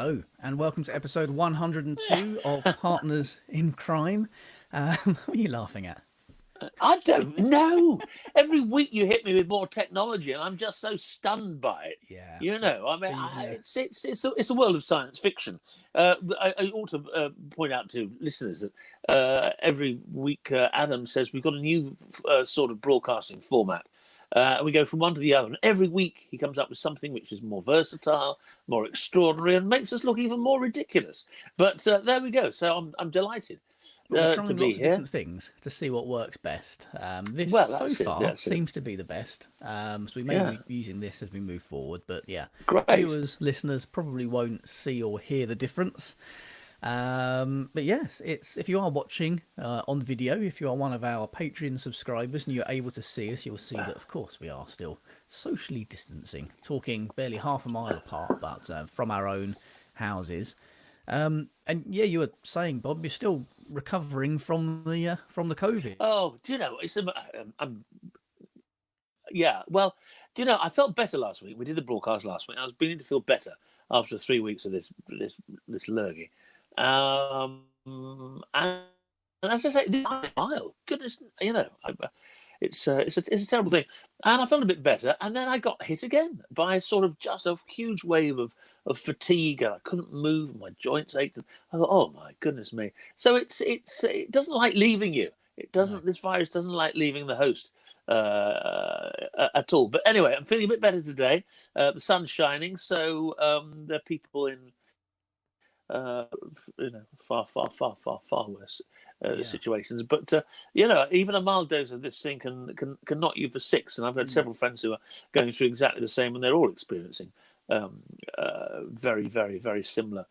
Hello, and welcome to episode 102 of Partners in Crime. What are you laughing at? I don't know. Every week you hit me with more technology, and I'm just so stunned by it. Yeah. You know, I mean, it's a world of science fiction. I ought to point out to listeners that every week Adam says we've got a new sort of broadcasting format. We go from one to the other, and every week he comes up with something which is more versatile, more extraordinary, and makes us look even more ridiculous. But there we go. So I'm delighted We're trying to be lots of here. different things to see what works best. This so far seems to be the best. So we may be using this as we move forward. But yeah, Great. Viewers, listeners probably won't see or hear the difference. But yes, it's if you are watching on video, if you are one of our Patreon subscribers and you're able to see us, you'll see that of course we are still socially distancing, talking barely half a mile apart, but from our own houses. And yeah, you were saying, Bob, you're still recovering from the COVID. Oh, do you know? Well, do you know? I felt better last week. We did the broadcast last week. I was beginning to feel better after 3 weeks of this lurgy. And as I say, this mile, goodness, you know, it's a terrible thing. And I felt a bit better, and then I got hit again by sort of just a huge wave of fatigue, and I couldn't move. My joints ached. And I thought, oh my goodness me! So it doesn't like leaving you. It doesn't. No. This virus doesn't like leaving the host at all. But anyway, I'm feeling a bit better today. The sun's shining, so there are people in far worse situations. But even a mild dose of this thing can knock you for six. And I've had several friends who are going through exactly the same, and they're all experiencing very, very, very similar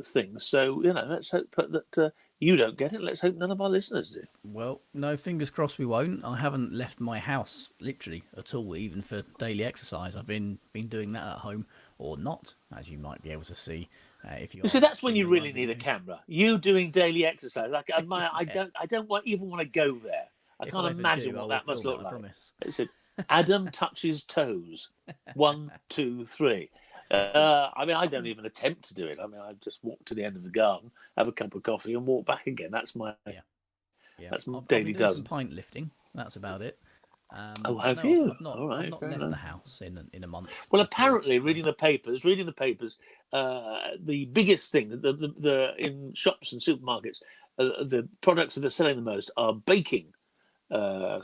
things. So let's hope that you don't get it. Let's hope none of our listeners do. Well, no, fingers crossed we won't. I haven't left my house literally at all, even for daily exercise. I've been doing that at home, or not, as you might be able to see. If you see, that's when you really need a camera. You doing daily exercise. I don't even want to go there. I can't imagine what that must look like. It said, Adam touches toes. 1, 2, 3. I don't even attempt to do it. I just walk to the end of the garden, have a cup of coffee, and walk back again. That's my that's my daily dozen. Pint lifting. That's about it. Have you? I've not left the house in a month. Well, apparently, reading the papers, the biggest thing, the in shops and supermarkets, the products that are selling the most are baking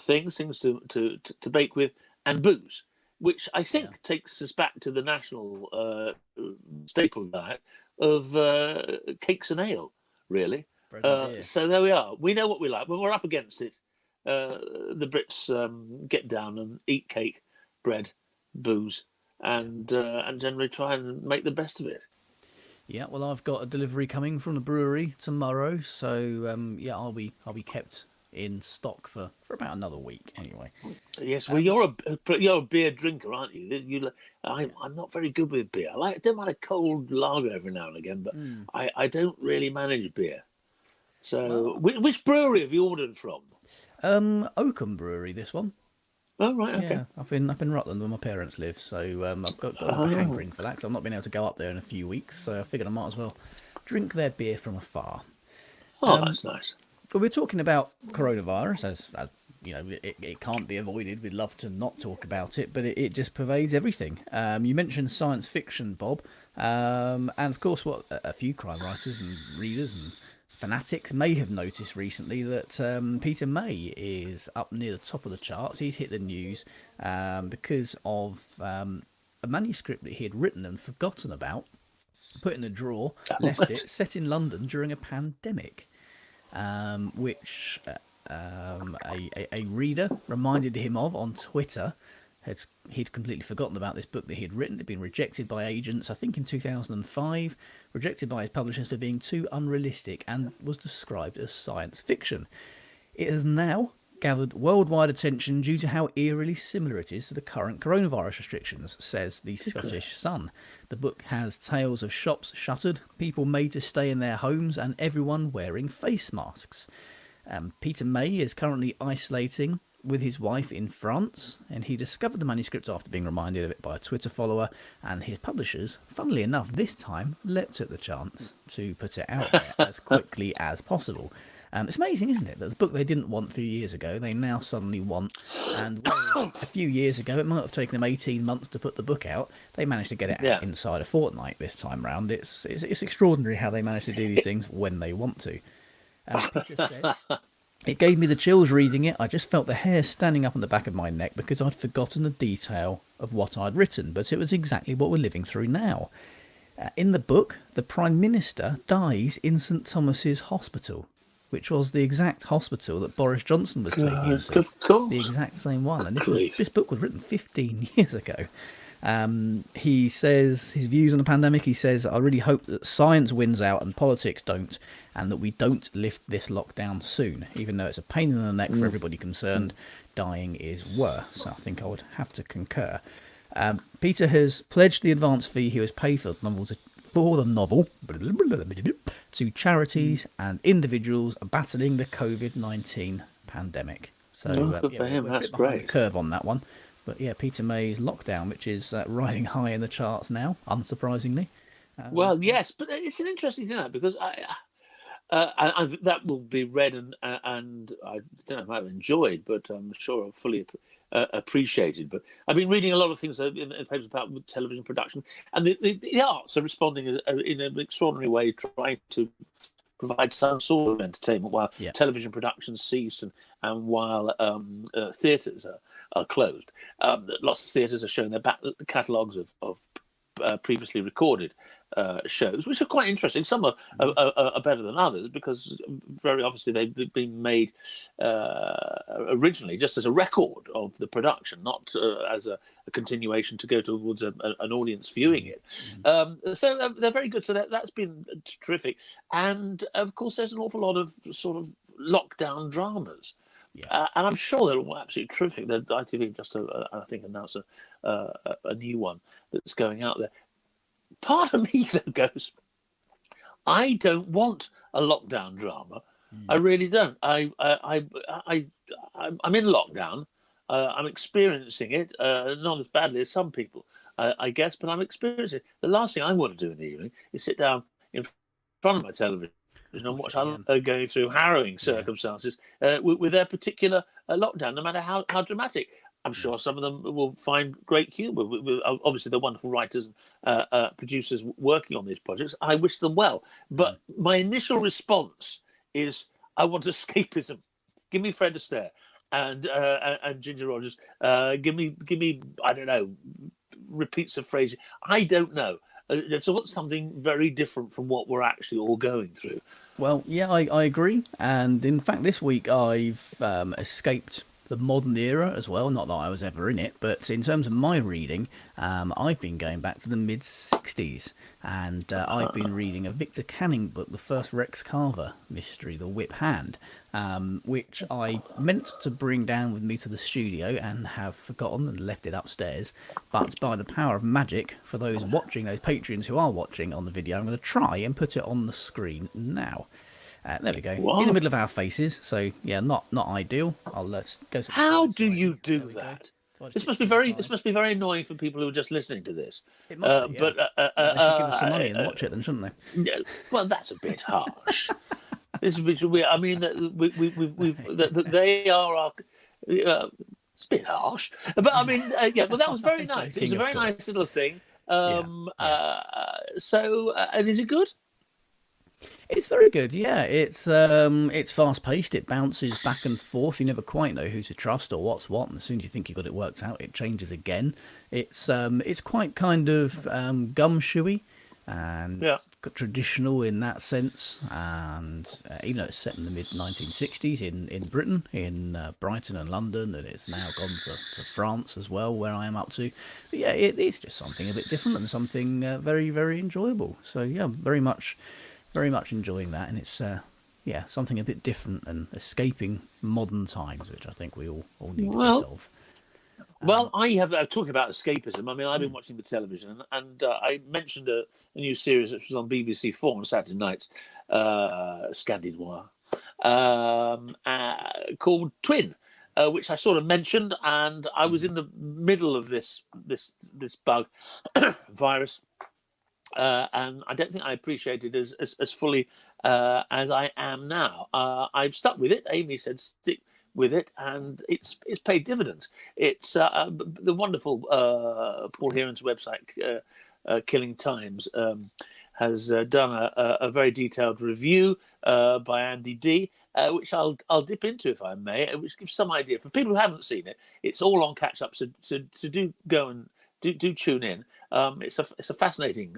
things to bake with, and booze, which I think takes us back to the national staple diet of cakes and ale, really. So there we are. We know what we like. When we're up against it, the Brits get down and eat cake, bread, booze, and generally try and make the best of it. Yeah, well, I've got a delivery coming from the brewery tomorrow, so I'll be kept in stock for about another week anyway. Yes, well, you're a beer drinker, aren't you? I'm not very good with beer. I don't mind a cold lager every now and again, but I don't really manage beer. So, which brewery have you ordered from? Oakham Brewery, this one. Oh, right, okay. Yeah, up in Rutland where my parents live, so I've got a hankering for that, because I've not been able to go up there in a few weeks, so I figured I might as well drink their beer from afar. Oh, that's nice. But we're talking about coronavirus, as it can't be avoided. We'd love to not talk about it, but it just pervades everything. You mentioned science fiction, Bob, and of course what a few crime writers and readers and fanatics may have noticed recently that Peter May is up near the top of the charts. He's hit the news because of a manuscript that he had written and forgotten about, put in a drawer, left it, set in London during a pandemic, which a reader reminded him of on Twitter. He'd completely forgotten about this book that he'd written. It had been rejected by agents, I think in 2005, rejected by his publishers for being too unrealistic, and was described as science fiction. It has now gathered worldwide attention due to how eerily similar it is to the current coronavirus restrictions, says the Scottish Sun. The book has tales of shops shuttered, people made to stay in their homes, and everyone wearing face masks. Peter May is currently isolating with his wife in France, and he discovered the manuscript after being reminded of it by a Twitter follower, and his publishers, funnily enough, this time leapt at the chance to put it out there as quickly as possible. It's amazing, isn't it, that the book they didn't want a few years ago, they now suddenly want. And a few years ago, it might have taken them 18 months to put the book out. They managed to get it out inside a fortnight this time round. It's extraordinary how they manage to do these things when they want to. Peter said, it gave me the chills reading it. I just felt the hair standing up on the back of my neck because I'd forgotten a detail of what I'd written, but it was exactly what we're living through now. In the book, the Prime Minister dies in St Thomas's Hospital, which was the exact hospital that Boris Johnson was taking into. The exact same one. And this book was written 15 years ago. He says his views on the pandemic. He says, I really hope that science wins out and politics don't, and that we don't lift this lockdown soon. Even though it's a pain in the neck for everybody concerned, dying is worse. I think I would have to concur. Peter has pledged the advance fee he was paid for the novel to charities and individuals battling the COVID-19 pandemic. So good for him. That's great. The curve on that one. But yeah, Peter May's Lockdown, which is riding high in the charts now, unsurprisingly. Well, yes, but it's an interesting thing, because that will be read and I don't know if I've enjoyed, but I'm sure I've fully appreciated. But I've been reading a lot of things in papers about television production, and the arts are responding in an extraordinary way, trying to provide some sort of entertainment while television productions cease and while theatres are closed. Lots of theatres are showing their back catalogues of previously recorded shows, which are quite interesting. Some are better than others because very obviously they've been made originally just as a record of the production, not as a continuation to go towards an audience viewing it. So they're very good. So that's been terrific. And of course, there's an awful lot of sort of lockdown dramas. Yeah. And I'm sure they're all absolutely terrific. The ITV just, I think, announced a new one that's going out there. Part of me, though, goes, I don't want a lockdown drama. I really don't. I'm in lockdown. I'm experiencing it, not as badly as some people, I guess, but I'm experiencing it. The last thing I want to do in the evening is sit down in front of my television and watch others going through harrowing circumstances with their particular lockdown, no matter how dramatic. I'm sure some of them will find great humour. Obviously, they're wonderful writers and producers working on these projects. I wish them well. But my initial response is, I want escapism. Give me Fred Astaire and Ginger Rogers. Give me, I don't know, repeats of phrases. I don't know. So what's something very different from what we're actually all going through? Well, yeah, I agree. And in fact, this week I've escaped the modern era as well. Not that I was ever in it, but in terms of my reading, I've been going back to the mid-60s. And I've been reading a Victor Canning book, the first Rex Carver mystery, The Whip Hand, which I meant to bring down with me to the studio and have forgotten and left it upstairs. But by the power of magic, for those watching, those Patreons who are watching on the video, I'm going to try and put it on the screen now. There we go. Wow. In the middle of our faces, so yeah, not ideal. I'll go. How do you do that? This must be very annoying for people who are just listening to this. It must be, yeah. But they should give us some money and watch it, then, shouldn't they? Well, that's a bit harsh. This is a bit weird. I mean, they are our. It's a bit harsh, but I mean, yeah. Well, that was very nice. It was a very nice little thing. So, and is it good? It's very good, yeah. It's fast-paced. It bounces back and forth. You never quite know who to trust or what's what, and as soon as you think you've got it worked out, it changes again. It's quite kind of gumshoey and traditional in that sense. And even though it's set in the mid-1960s in Britain, in Brighton and London, and it's now gone to France as well, where I am up to. But yeah, it's just something a bit different and something very, very enjoyable. So yeah, very much enjoying that, and it's something a bit different and escaping modern times, which I think we all need a bit of. Well, I have talking about escapism. I mean, I've been watching the television, and I mentioned a new series which was on BBC4 on Saturday nights, Scandi-noir, called Twin. which I sort of mentioned, and I was in the middle of this bug virus, and I don't think I appreciated it as fully as I am now. I've stuck with it. Amy said stick with it, and it's paid dividends. It's the wonderful Paul Heron's website, Killing Times, has done a very detailed review by Andy D, which I'll dip into if I may, which gives some idea for people who haven't seen it. It's all on catch up, so do go and do tune in. It's a fascinating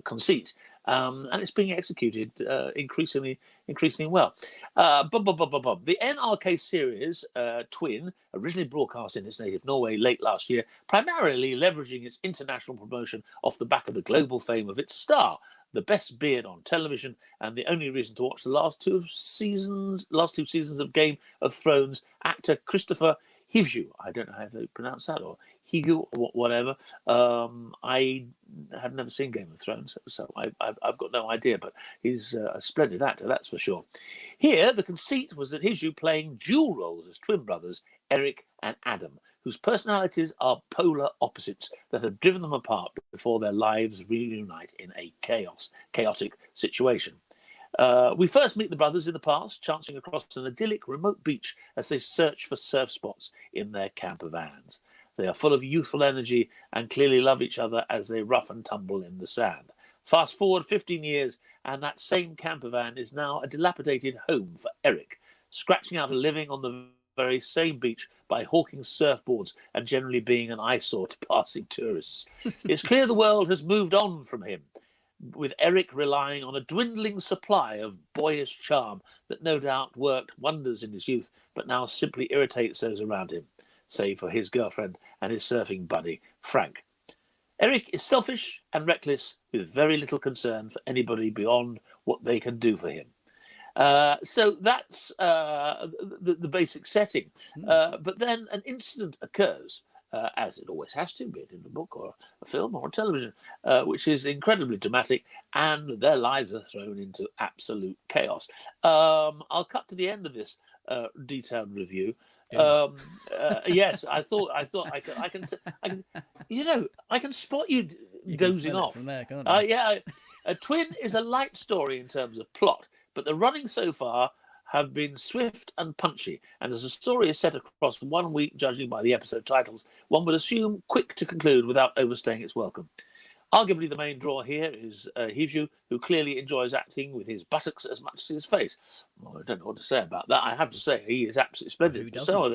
conceit, and it's being executed increasingly well. The NRK series Twin, originally broadcast in its native Norway late last year, primarily leveraging its international promotion off the back of the global fame of its star, the best beard on television, and the only reason to watch the last two seasons of Game of Thrones, actor Christopher Hivju. I don't know how to pronounce that, or Higu, or whatever. I have never seen Game of Thrones, so I've got no idea, but he's a splendid actor, that's for sure. Here, the conceit was that Hivju playing dual roles as twin brothers, Eric and Adam, whose personalities are polar opposites that have driven them apart before their lives reunite in a chaotic situation. We first meet the brothers in the past, chancing across an idyllic remote beach as they search for surf spots in their camper vans. They are full of youthful energy and clearly love each other as they rough and tumble in the sand. Fast forward 15 years, and that same camper van is now a dilapidated home for Eric, scratching out a living on the very same beach by hawking surfboards and generally being an eyesore to passing tourists. It's clear the world has moved on from him, with Eric relying on a dwindling supply of boyish charm that no doubt worked wonders in his youth, but now simply irritates those around him, save for his girlfriend and his surfing buddy, Frank. Eric is selfish and reckless, with very little concern for anybody beyond what they can do for him. So that's the basic setting. But then an incident occurs, as it always has to, be it in a book or a film or a television, which is incredibly dramatic, and their lives are thrown into absolute chaos. I'll cut to the end of this detailed review. Yes, I thought I can I can spot you dozing off. From there, can't you? Yeah, a Twin is a light story in terms of plot, but the running so far have been swift and punchy, and as the story is set across 1 week, judging by the episode titles, one would assume quick to conclude without overstaying its welcome. Arguably the main draw here is Hivju, who clearly enjoys acting with his buttocks as much as his face. Well, I don't know what to say about that. I have to say he is absolutely splendid. So are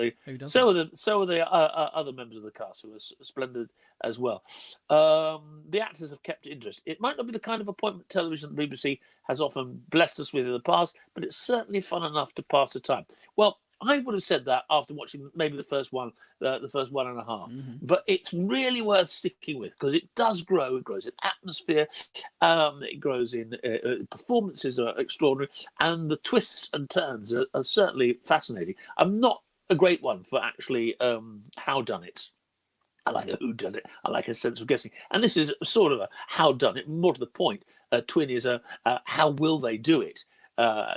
the other members of the cast, who are splendid as well. The actors have kept interest. It might not be the kind of appointment television the BBC has often blessed us with in the past, but it's certainly fun enough to pass the time. Well, I would have said that after watching maybe the first one and a half. Mm-hmm. But it's really worth sticking with, because it does grow. It grows in atmosphere. It grows in performances are extraordinary, and the twists and turns are certainly fascinating. I'm not a great one for actually howdunnit. I like a whodunit. I like a sense of guessing, and this is sort of a howdunnit. More to the point, Twin is a how will they do it.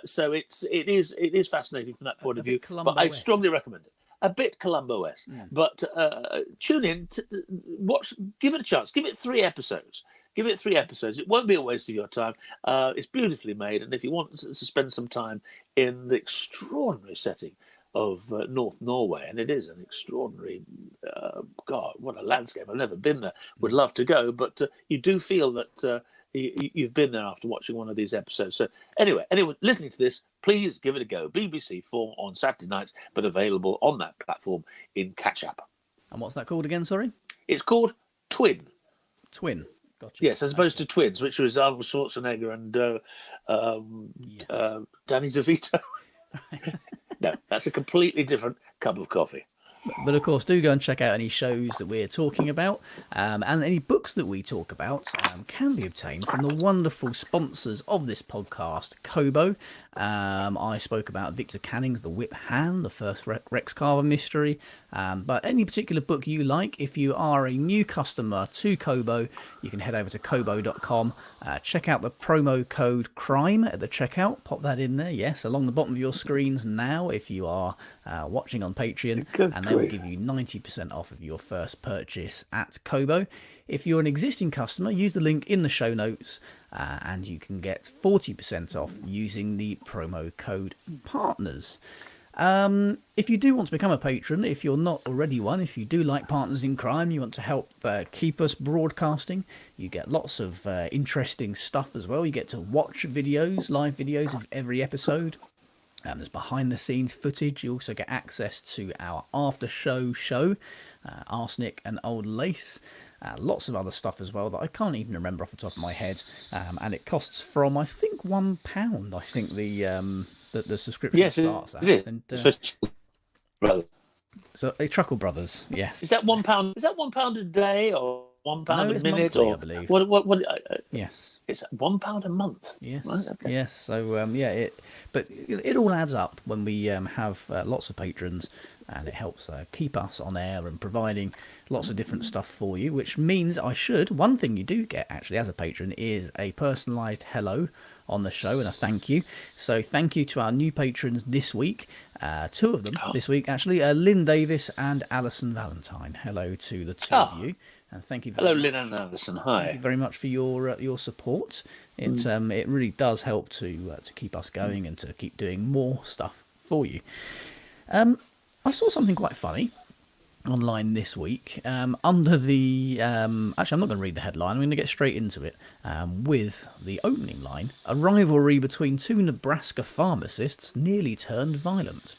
So it is fascinating from that point of view, but I strongly recommend it. A bit Columbo-esque, but tune in, watch, give it a chance, give it 3 episodes. It won't be a waste of your time. It's beautifully made, and if you want to spend some time in the extraordinary setting of North Norway, and it is an extraordinary, God, what a landscape. I've never been there, would love to go, but you do feel that you've been there after watching one of these episodes. So anyway, anyone listening to this, please give it a go. BBC 4 on Saturday nights, but available on that platform in catch-up. And what's that called again, sorry? It's called Twin. Twin. Gotcha. Yes, as opposed to Twins, which was Arnold Schwarzenegger and Danny DeVito. No, that's a completely different cup of coffee. But of course, do go and check out any shows that we're talking about, and any books that we talk about can be obtained from the wonderful sponsors of this podcast, Kobo. I spoke about Victor Canning's The Whip Hand, the first Rex Carver mystery. But any particular book you like, if you are a new customer to Kobo, you can head over to kobo.com, check out the promo code CRIME at the checkout, pop that in there, yes, along the bottom of your screens now if you are watching on Patreon, and they will give you 90% off of your first purchase at Kobo. If you're an existing customer, use the link in the show notes, and you can get 40% off using the promo code PARTNERS. If you do want to become a patron, if you're not already one, if you do like Partners in Crime, you want to help keep us broadcasting, you get lots of interesting stuff as well. You get to watch videos, live videos of every episode. There's behind the scenes footage. You also get access to our after show, Arsenic and Old Lace. Lots of other stuff as well that I can't even remember off the top of my head. And it costs from, I think, £1. I think the subscription starts at. It is. And, brother. So Truckle Brothers, yes. Is that £1? Is that £1 a day or £1 a minute? Monthly, or I believe. What? Yes. It's £1 a month. Yes. Right? Okay. Yes. So it all adds up when we have lots of patrons, and it helps keep us on air and providing lots of different stuff for you. Which means one thing you do get actually as a patron is a personalised hello on the show and a thank you. So thank you to our new patrons this week. Two of them this week actually, Lynn Davis and Alison Valentine. Hello to the two of you. And thank you. Hello, Lynn and Alison. Hi. Thank you very much for your support. It really does help to keep us going and to keep doing more stuff for you. I saw something quite funny online this week under the actually I'm not going to read the headline, I'm going to get straight into it with the opening line. A rivalry between two Nebraska pharmacists nearly turned violent.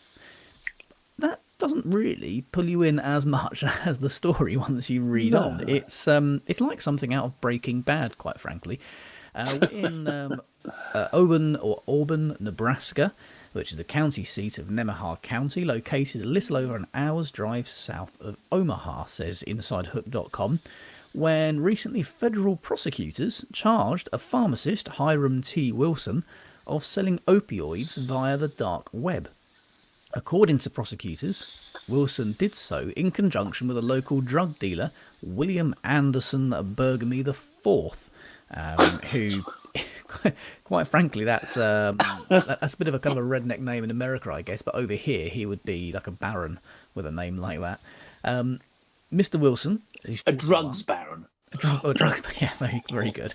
That doesn't really pull you in as much as the story once you read on. It's like something out of Breaking Bad, quite frankly. In Auburn, Nebraska, which is the county seat of Nemaha County, located a little over an hour's drive south of Omaha, says InsideHook.com, when recently federal prosecutors charged a pharmacist, Hiram T. Wilson, of selling opioids via the dark web. According to prosecutors, Wilson did so in conjunction with a local drug dealer, William Anderson Burgamy IV, who... Quite frankly, that's a bit of a kind of a redneck name in America, I guess. But over here, he would be like a baron with a name like that. Mr. Wilson, a drugs baron. Drugs, yeah, very good.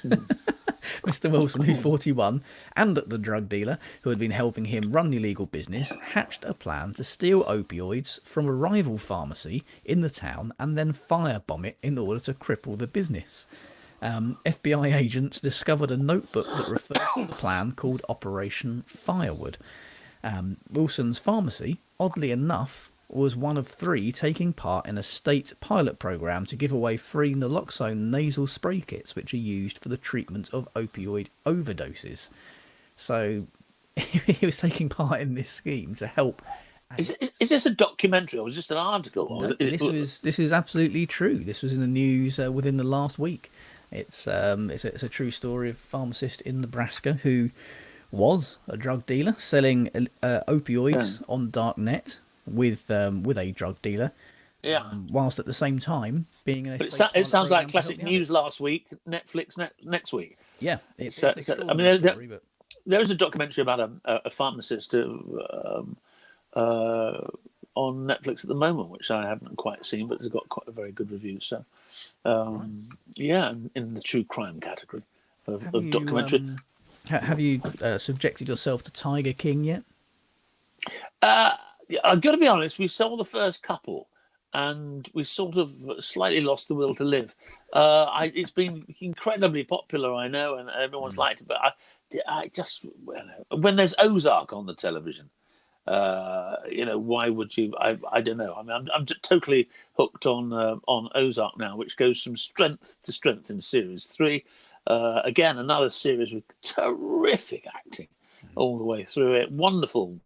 Mr. Wilson, who's 41, and the drug dealer who had been helping him run the illegal business, hatched a plan to steal opioids from a rival pharmacy in the town and then firebomb it in order to cripple the business. FBI agents discovered a notebook that referred to the plan called Operation Firewood. Wilson's pharmacy, oddly enough, was one of 3 taking part in a state pilot program to give away free naloxone nasal spray kits, which are used for the treatment of opioid overdoses. So he was taking part in this scheme to help. Is this a documentary or was this an article? No, this is absolutely true. This was in the news within the last week. It's a true story of a pharmacist in Nebraska who was a drug dealer selling opioids on the dark net with a drug dealer. Yeah. Whilst at the same time being in a. But it sounds like classic news last week. Netflix next week. Yeah, I mean, there is a documentary about a pharmacist on Netflix at the moment, which I haven't quite seen, but it's got quite a very good review. So, in the true crime category of documentary. Have you subjected yourself to Tiger King yet? I've got to be honest, we saw the first couple and we sort of slightly lost the will to live. It's been incredibly popular, I know, and everyone's liked it, but I just, when there's Ozark on the television, why would you? I don't know. I mean, I'm totally hooked on Ozark now, which goes from strength to strength in series 3. Again, another series with terrific acting all the way through it, wonderful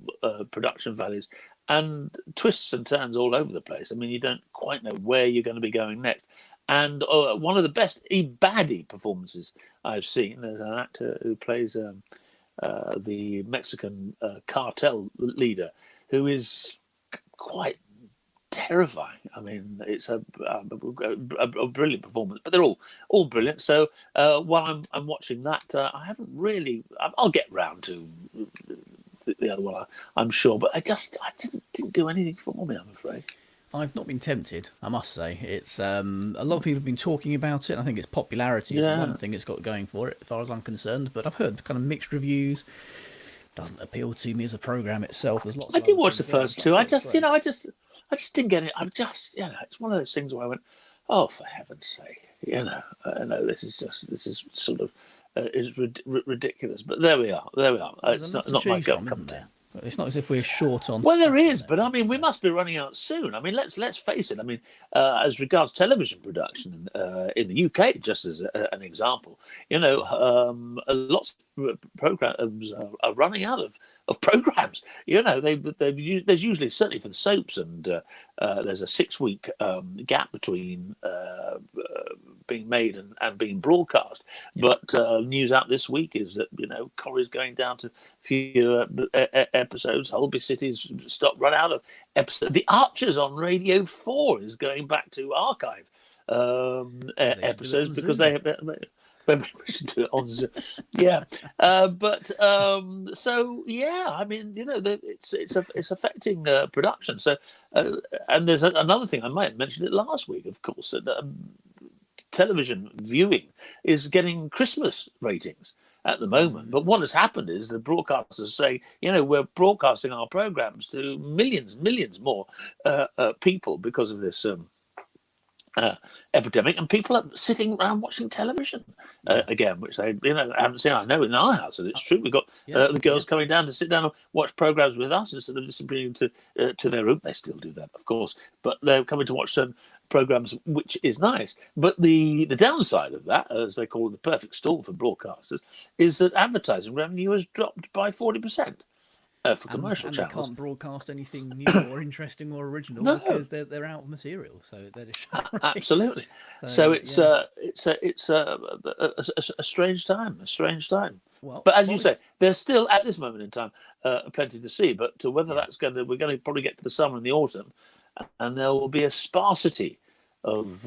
production values, and twists and turns all over the place. I mean, you don't quite know where you're going to be going next. And one of the best baddie performances I've seen. There's an actor who plays the Mexican cartel leader, who is quite terrifying. I mean, it's a brilliant performance, but they're all brilliant. So while I'm watching that, I haven't really. I'll get round to the other one, I'm sure, but I didn't do anything for me, I'm afraid. I've not been tempted, I must say. It's a lot of people have been talking about it. I think its popularity is one thing it's got going for it, as far as I'm concerned. But I've heard kind of mixed reviews. Doesn't appeal to me as a program itself. There's lots. I did watch the first two. I just didn't get it. It's one of those things where I went, oh, for heaven's sake, this is sort of is ridiculous. But there we are. It's not my cup of tea. It's not as if we're short on. Well, there is, but I mean, we must be running out soon. I mean, let's face it. I mean, as regards television production in the UK, just as an example, lots of programs are running out of programs. There's usually, certainly for the soaps, and there's a 6-week gap between being made and being broadcast. Yeah. But news out this week is that Corrie's going down to fewer episodes. Holby City's run out of episodes. The Archers on Radio 4 is going back to archive episodes because they have. Maybe we should do it on Zoom. Yeah, so yeah, I mean, it's affecting production. So, and there's another thing I might have mentioned it last week, of course. Television viewing is getting Christmas ratings at the moment. But what has happened is the broadcasters say, we're broadcasting our programs to millions more people because of this epidemic, and people are sitting around watching television again, which they haven't seen. I know in our house, and it's true. We've got the girls coming down to sit down and watch programs with us instead of disappearing to their room. They still do that, of course, but they're coming to watch certain programs, which is nice. But the downside of that, as they call it, the perfect storm for broadcasters, is that advertising revenue has dropped by 40%. For commercial channels, they can't broadcast anything new or interesting or original because they're out of material. So they're just absolutely. So it's a strange time. A strange time. Well, but as you say, there's still at this moment in time plenty to see. But to whether we're going to probably get to the summer and the autumn, and there will be a sparsity of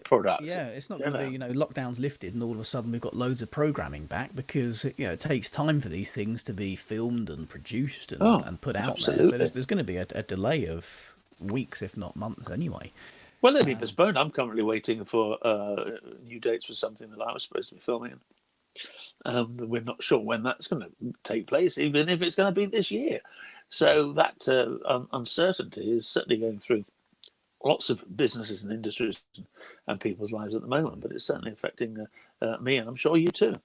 product. Yeah, it's not going to be lockdown's lifted and all of a sudden we've got loads of programming back, because it takes time for these things to be filmed and produced and put out there. So there's going to be a delay of weeks, if not months, anyway. Well, they'll be postponed. I'm currently waiting for new dates for something that I was supposed to be filming. We're not sure when that's going to take place, even if it's going to be this year. So that uncertainty is certainly going through lots of businesses and industries and people's lives at the moment, but it's certainly affecting me, and I'm sure you too.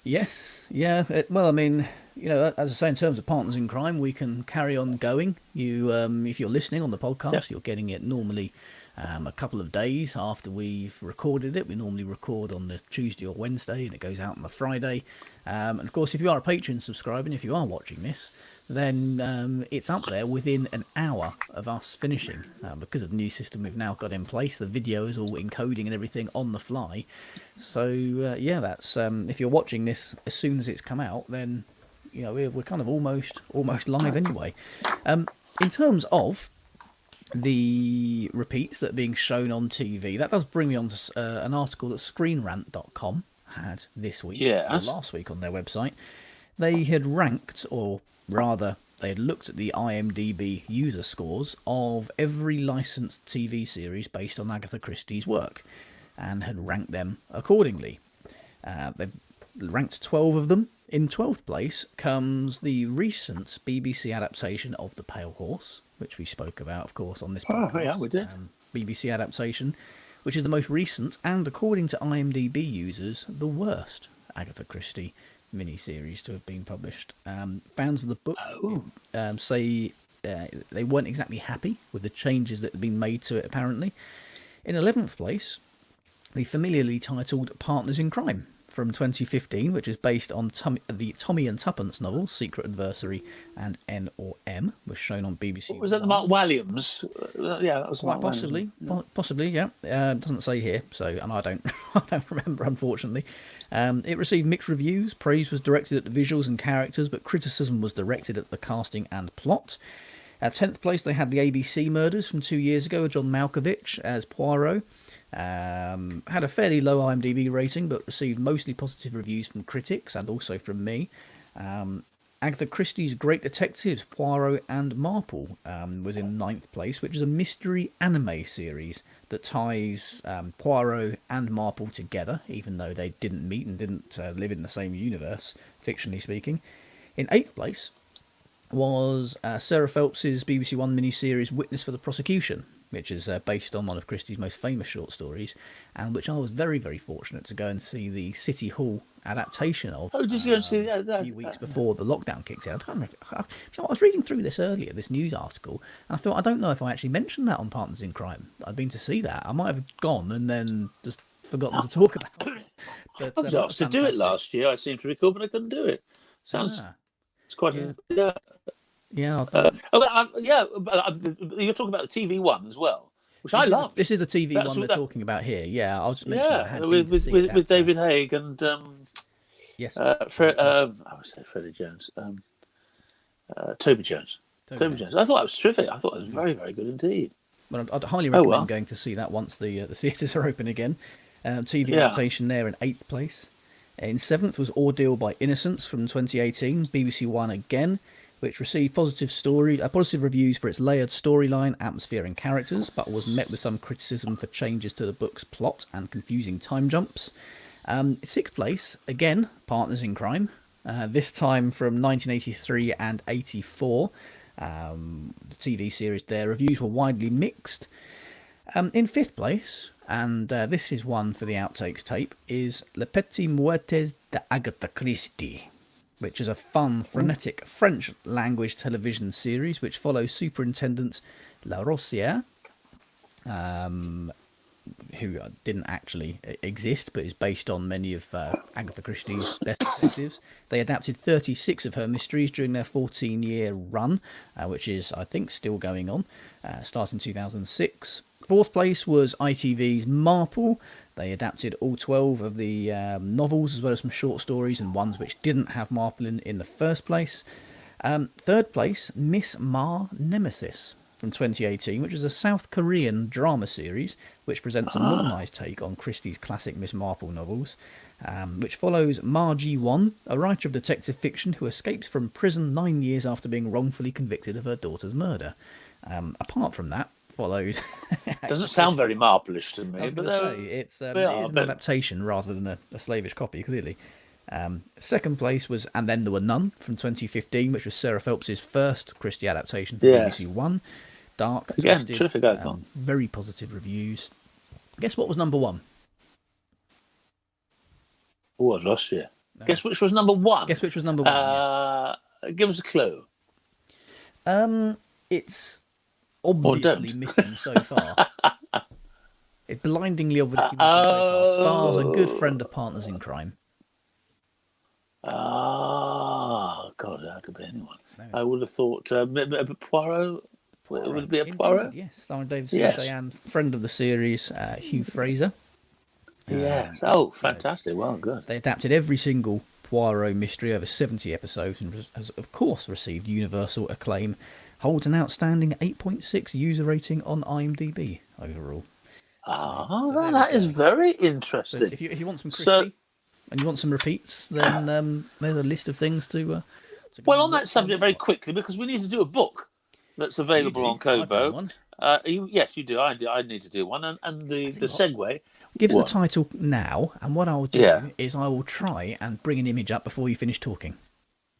Yes, yeah. Well, I mean, as I say, in terms of Partners in Crime, we can carry on going. You, if you're listening on the podcast, you're getting it normally a couple of days after we've recorded it. We normally record on the Tuesday or Wednesday, and it goes out on the Friday. And of course, if you are a Patreon subscriber, and if you are watching this, then it's up there within an hour of us finishing. Because of the new system we've now got in place, the video is all encoding and everything on the fly. So that's if you're watching this as soon as it's come out, then we're kind of almost live anyway. In terms of the repeats that are being shown on TV, that does bring me on to an article that ScreenRant.com had this week, or last week on their website. They had ranked, or rather, they had looked at the IMDb user scores of every licensed TV series based on Agatha Christie's work, and had ranked them accordingly. They've ranked 12 of them. In 12th place comes the recent BBC adaptation of The Pale Horse, which we spoke about, of course, on this podcast. Oh, yeah, we did. BBC adaptation, which is the most recent, and according to IMDb users, the worst Agatha Christie miniseries to have been published. Fans of the book say they weren't exactly happy with the changes that had been made to it, apparently. In 11th place, the familiarly titled Partners in Crime from 2015, which is based on the Tommy and Tuppence novels Secret Adversary and N or M, was shown on BBC. Was that the Mark Williams? Yeah, that was quite possibly. Possibly, yeah. It doesn't say here, so, and I don't remember, unfortunately. It received mixed reviews. Praise was directed at the visuals and characters, but criticism was directed at the casting and plot. 10th place, they had the ABC Murders from 2 years ago with John Malkovich as Poirot. Had a fairly low IMDb rating, but received mostly positive reviews from critics and also from me. Agatha Christie's Great Detectives, Poirot and Marple was in 9th place, which is a mystery anime series that ties Poirot and Marple together, even though they didn't meet and didn't live in the same universe, fictionally speaking. In 8th place was Sarah Phelps's BBC One miniseries Witness for the Prosecution, which is based on one of Christie's most famous short stories, and which I was very, very fortunate to go and see the City Hall adaptation of. Oh, did you go and see that? A few weeks before the lockdown kicks in. I can't remember. I was reading through this earlier, this news article, and I thought, I don't know if I actually mentioned that on Partners in Crime. I'd been to see that. I might have gone and then just forgotten to talk about it. But, I was asked to do it last year. I seem to recall, but I couldn't do it. Sounds it's quite yeah. You're talking about the TV one as well, which I love. This is the TV one we're talking about here. Yeah, I'll just mention I had with David Haig and yes, I would say Freddie Jones, Toby Jones. Toby Jones. I thought it was terrific. I thought it was very, very good indeed. Well, I'd highly recommend going to see that once the theatres are open again. TV adaptation there in 8th place. In 7th was Ordeal by Innocence from 2018, BBC One again, which received positive reviews for its layered storyline, atmosphere and characters, but was met with some criticism for changes to the book's plot and confusing time jumps. 6th place, again, Partners in Crime, this time from 1983 and 84. The TV series there, reviews were widely mixed. In 5th place, and this is one for the outtakes tape, is Le Petit Muertes de Agatha Christie, which is a fun, frenetic French-language television series which follows Superintendent La Rosière, who didn't actually exist but is based on many of Agatha Christie's best detectives. They adapted 36 of her mysteries during their 14-year run, which is, I think, still going on, starting in 2006. 4th place was ITV's Marple. They adapted all 12 of the novels as well as some short stories and ones which didn't have Marple in the first place. 3rd place, Miss Ma Nemesis from 2018, which is a South Korean drama series which presents a modernised take on Christie's classic Miss Marple novels, which follows Ma Ji-won, a writer of detective fiction who escapes from prison 9 years after being wrongfully convicted of her daughter's murder. Apart from that, follows. Doesn't sound very Marple-ish to me. But it's an adaptation rather than a slavish copy, clearly. 2nd place was And Then There Were None from 2015, which was Sarah Phelps's first Christie adaptation for BBC One. Dark, twisted, terrific, I thought. Very positive reviews. Guess what was number 1? Oh, I've lost you. No. Guess which was number 1? Guess which was number 1? Give us a clue. It's obviously missing so far. It's blindingly obviously missing so far. Stars a good friend of Partners in Crime. God, that could be anyone. No. I would have thought Poirot. Would it be a Poirot? Yes, starring David Suchet and friend of the series, Hugh Fraser. Yes. Fantastic. Well, good. They adapted every single Poirot mystery over 70 episodes and has, of course, received universal acclaim. Holds an outstanding 8.6 user rating on IMDb overall. So that is very interesting. So if you want some Christie and you want some repeats, then there's a list of things to well, on that subject, very quickly, because we need to do a book that's available on Kobo. Yes, you do. I need to do one. And the segue. Give us the title now, and what I'll do is I will try and bring an image up before you finish talking.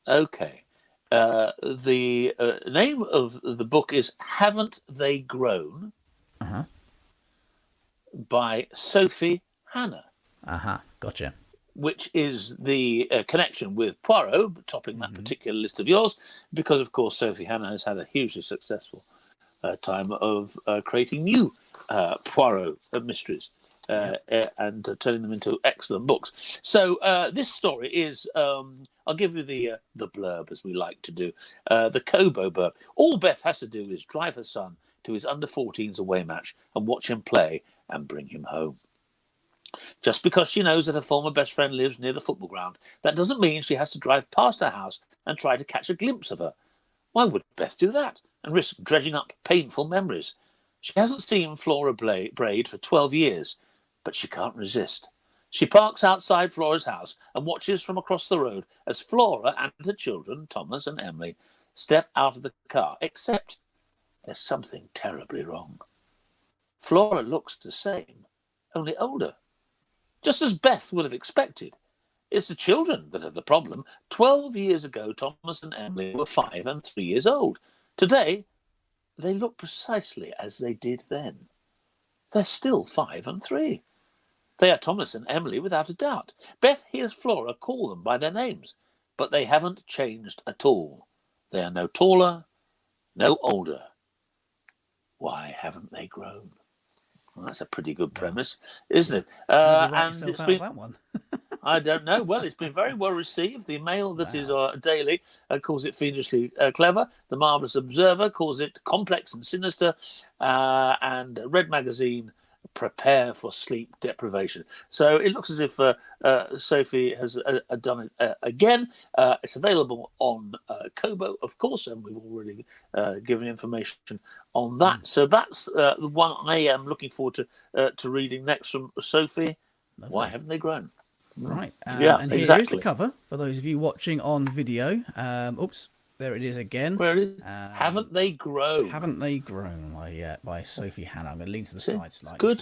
Okay. The name of the book is Haven't They Grown? By Sophie Hannah. Gotcha. Which is the connection with Poirot, topping that particular list of yours, because, of course, Sophie Hannah has had a hugely successful time of creating new Poirot mysteries and turning them into excellent books. So this story is, I'll give you the blurb, as we like to do, the Kobo blurb. All Beth has to do is drive her son to his under-14s away match and watch him play and bring him home. Just because she knows that her former best friend lives near the football ground, that doesn't mean she has to drive past her house and try to catch a glimpse of her. Why would Beth do that? and risk dredging up painful memories. She hasn't seen Flora braid for 12 years, but she can't resist. She parks outside Flora's house and watches from across the road as Flora and her children, Thomas and Emily, step out of the car, except there's something terribly wrong. Flora looks the same, only older. Just as Beth would have expected. It's the children that are the problem. 12 years ago, Thomas and Emily were 5 and 3 years old. Today, they look precisely as they did then. They're still 5 and 3. They are Thomas and Emily without a doubt. Beth hears Flora call them by their names, but they haven't changed at all. They are no taller, no older. Why haven't they grown? Well, that's a pretty good premise, isn't it? And it's been that one. I don't know. Well, it's been very well received. The Mail, that is daily, calls it fiendishly clever. The Marvellous Observer calls it complex and sinister. And Red Magazine, prepare for sleep deprivation. So it looks as if Sophie has done it again. It's available on Kobo, of course, and we've already given information on that. So that's the one I am looking forward to reading next from Sophie. Lovely. Why haven't they grown? Right. Yeah, and here is the cover for those of you watching on video. Oops, there it is again. Where it is? Haven't they grown? Haven't they grown? By Sophie Hannah. I'm going to lean to the side slightly.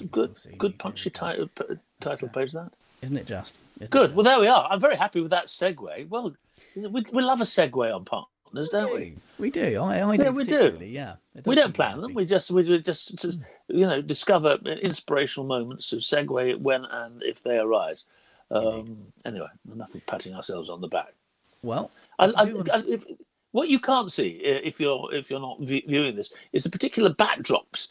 Good punchy title page, that. Isn't it just? Good. Well, there we are. I'm very happy with that segue. Well, we love a segue on partners, don't we? We do. I do. We do. Yeah. We don't plan them. We just discover inspirational moments to segue when and if they arise. Anyway, enough of patting ourselves on the back. Well, what you can't see if you're not viewing this is the particular backdrops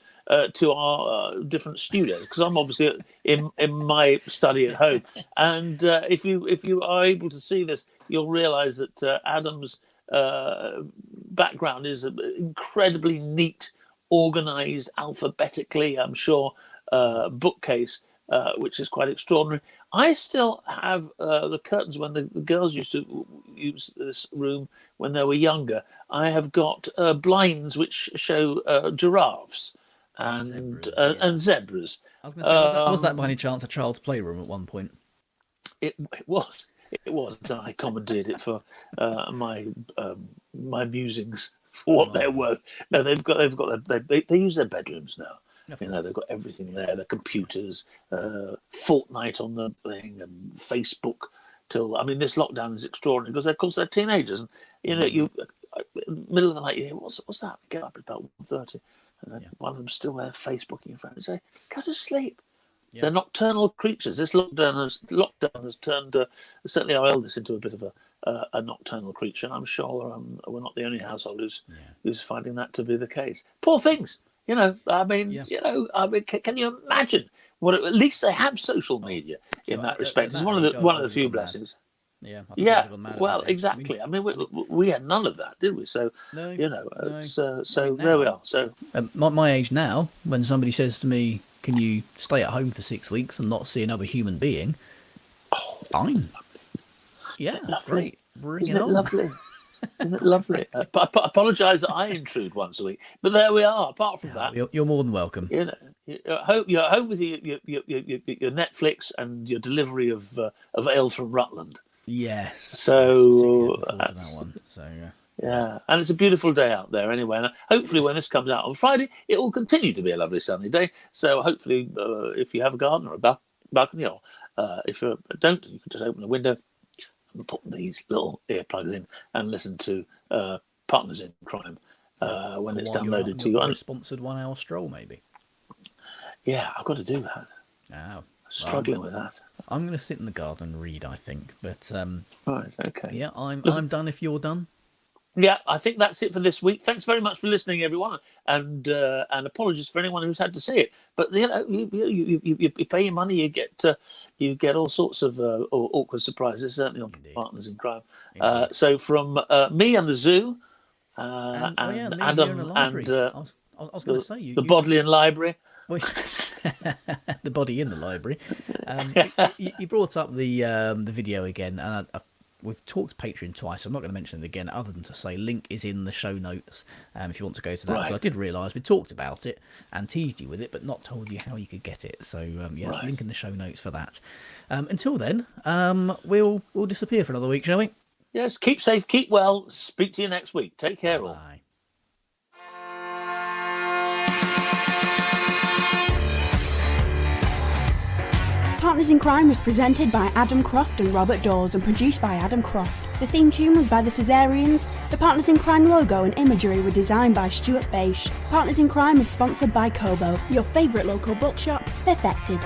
to our different studios, because I'm obviously in my study at home, and if you are able to see this, you'll realise that Adam's background is an incredibly neat, organised, alphabetically, I'm sure, bookcase. Which is quite extraordinary. I still have the curtains when the girls used to use this room when they were younger. I have got blinds which show giraffes and zebras. I was going to say, was that by any chance a child's playroom at one point? It was. It was. I commandeered it for my musings for what they're worth. No, they use their bedrooms now. You know, they've got everything there, the computers, Fortnite on the thing, and Facebook. This lockdown is extraordinary because, of course, they're teenagers. And, you middle of the night, you hear, what's that? Get up at about 1:30. And then one of them's still there Facebooking in front and say, go to sleep. Yeah. They're nocturnal creatures. This lockdown has turned, certainly our eldest, into a bit of a nocturnal creature. And I'm sure we're not the only household who's finding that to be the case. Poor things. Can you imagine at least they have social media in that respect? It's one of the few blessings. Yeah. Well, exactly. We had none of that, did we? So, there we are. So, at my age now, when somebody says to me, "Can you stay at home for 6 weeks and not see another human being?" Fine. Yeah, lovely. Bring Isn't it on. Lovely. Isn't it lovely? I apologise that I intrude once a week, but there we are. Apart from that, you're more than welcome. You're at home with your Netflix and your delivery of ale from Rutland. Yes. So that one. So yeah, and it's a beautiful day out there anyway. And hopefully, when this comes out on Friday, it will continue to be a lovely sunny day. So hopefully, if you have a garden or a balcony, or if you don't, you can just open the window and put these little earplugs in and listen to Partners in Crime when it's downloaded to you. A sponsored 1 hour stroll, maybe. Yeah, I've got to do that. Oh, struggling with that. I'm going to sit in the garden and read, I think. But right, okay. Yeah, I'm done. If you're done. Yeah, I think that's it for this week. Thanks very much for listening, everyone, and apologies for anyone who's had to see it. But you pay your money, you get all sorts of awkward surprises, certainly on Partners in Crime. So from me and the zoo, and Adam and I was going to say the Bodleian Library. The body in the library. You brought up the video again, and we've talked Patreon twice. So I'm not going to mention it again, other than to say link is in the show notes if you want to go to that. Right. I did realise we talked about it and teased you with it, but not told you how you could get it. So Right. link in the show notes for that. Until then, we'll disappear for another week, shall we? Yes, keep safe, keep well. Speak to you next week. Take care, all. Bye. Partners in Crime was presented by Adam Croft and Robert Daws and produced by Adam Croft. The theme tune was by the Caesareans. The Partners in Crime logo and imagery were designed by Stuart Beisch. Partners in Crime is sponsored by Kobo, your favourite local bookshop, perfected.